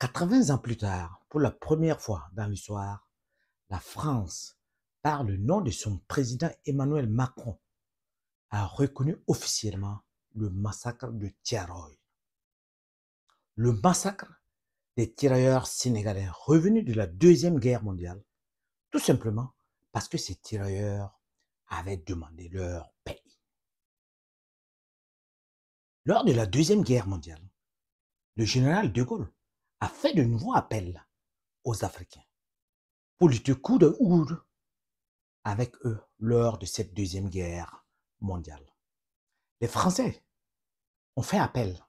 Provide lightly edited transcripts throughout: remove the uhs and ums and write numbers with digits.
80 ans plus tard, pour la première fois dans l'histoire, la France, par le nom de son président Emmanuel Macron, a reconnu officiellement le massacre de Tiaroy. Le massacre des tirailleurs sénégalais revenus de la Deuxième Guerre mondiale, tout simplement parce que ces tirailleurs avaient demandé leur paix. Lors de la Deuxième Guerre mondiale, le général de Gaulle a fait de nouveaux appels aux Africains pour lutter coude à coude avec eux lors de cette Deuxième Guerre mondiale. Les Français ont fait appel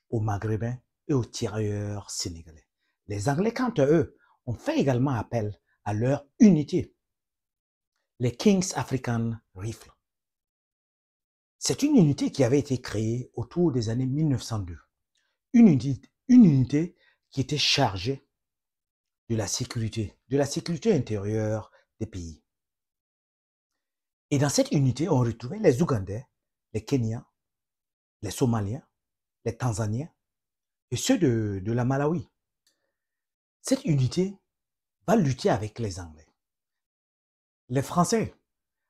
aux Maghrébins et aux tirailleurs sénégalais. Les Anglais, quant à eux, ont fait également appel à leur unité, les King's African Rifles. C'est une unité qui avait été créée autour des années 1902. Une unité qui était chargée de la sécurité intérieure des pays. Et dans cette unité, on retrouvait les Ougandais, les Kenyans, les Somaliens, les Tanzaniens et ceux de la Malawi. Cette unité va lutter avec les Anglais. Les Français,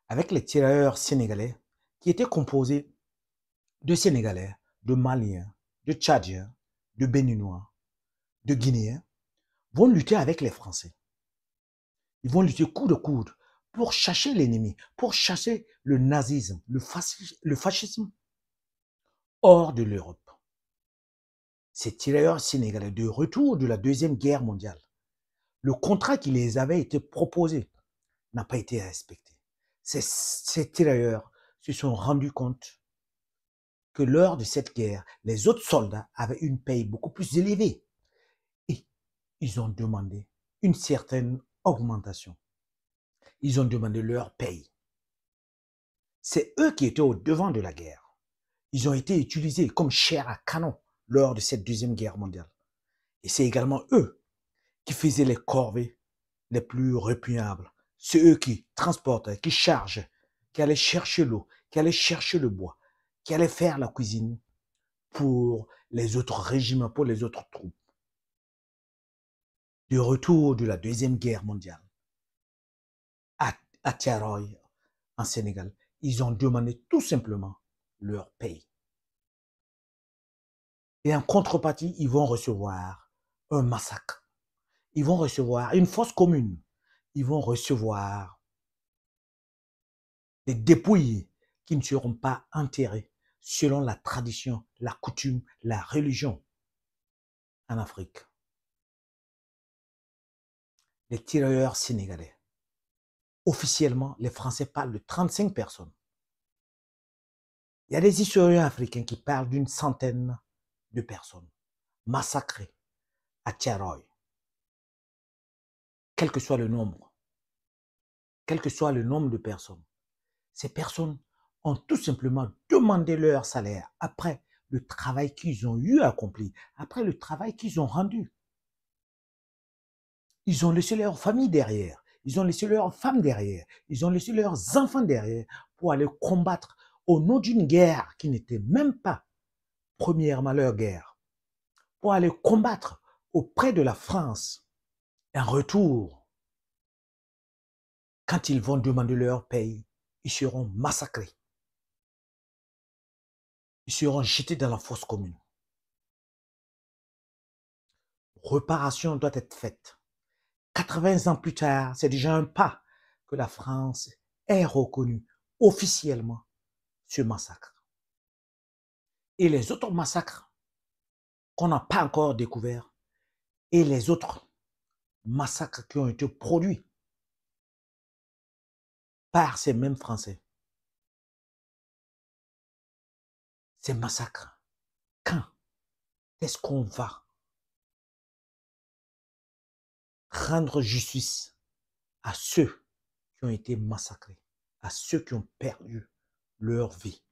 avec les tirailleurs sénégalais, qui étaient composés de Sénégalais, de Maliens, de Tchadiens, de Béninois, de Guinéens, vont lutter avec les Français. Ils vont lutter coude à coude pour chasser l'ennemi, pour chasser le nazisme, le fascisme hors de l'Europe. Ces tirailleurs sénégalais, de retour de la Deuxième Guerre mondiale, le contrat qui les avait été proposé n'a pas été respecté. Ces tirailleurs se sont rendus compte que lors de cette guerre, les autres soldats avaient une paye beaucoup plus élevée. Et ils ont demandé une certaine augmentation. Ils ont demandé leur paye. C'est eux qui étaient au devant de la guerre. Ils ont été utilisés comme chair à canon lors de cette Deuxième Guerre mondiale. Et c'est également eux qui faisaient les corvées les plus répugnables. C'est eux qui transportaient, qui chargent, qui allaient chercher l'eau, qui allaient chercher le bois, qui allaient faire la cuisine pour les autres régiments, pour les autres troupes. Du retour de la Deuxième Guerre mondiale, à Tiaroy, en Sénégal, ils ont demandé tout simplement leur paye. Et en contrepartie, ils vont recevoir un massacre. Ils vont recevoir une fosse commune. Ils vont recevoir des dépouilles qui ne seront pas enterrées selon la tradition, la coutume, la religion en Afrique. Les tirailleurs sénégalais. Officiellement, les Français parlent de 35 personnes. Il y a des historiens africains qui parlent d'une centaine de personnes massacrées à Tiaroy. Quel que soit le nombre, quel que soit le nombre de personnes, ces personnes ont tout simplement demandé leur salaire après le travail qu'ils ont eu accompli, après le travail qu'ils ont rendu. Ils ont laissé leur famille derrière, ils ont laissé leurs femmes derrière, ils ont laissé leurs enfants derrière pour aller combattre au nom d'une guerre qui n'était même pas premièrement leur guerre, pour aller combattre auprès de la France. En retour, quand ils vont demander leur paye, ils seront massacrés. Ils seront jetés dans la fosse commune. Réparation doit être faite. 80 ans plus tard, c'est déjà un pas que la France ait reconnu officiellement ce massacre. Et les autres massacres qu'on n'a pas encore découverts, et les autres massacres qui ont été produits par ces mêmes Français. Ces massacres, quand est-ce qu'on va rendre justice à ceux qui ont été massacrés, à ceux qui ont perdu leur vie?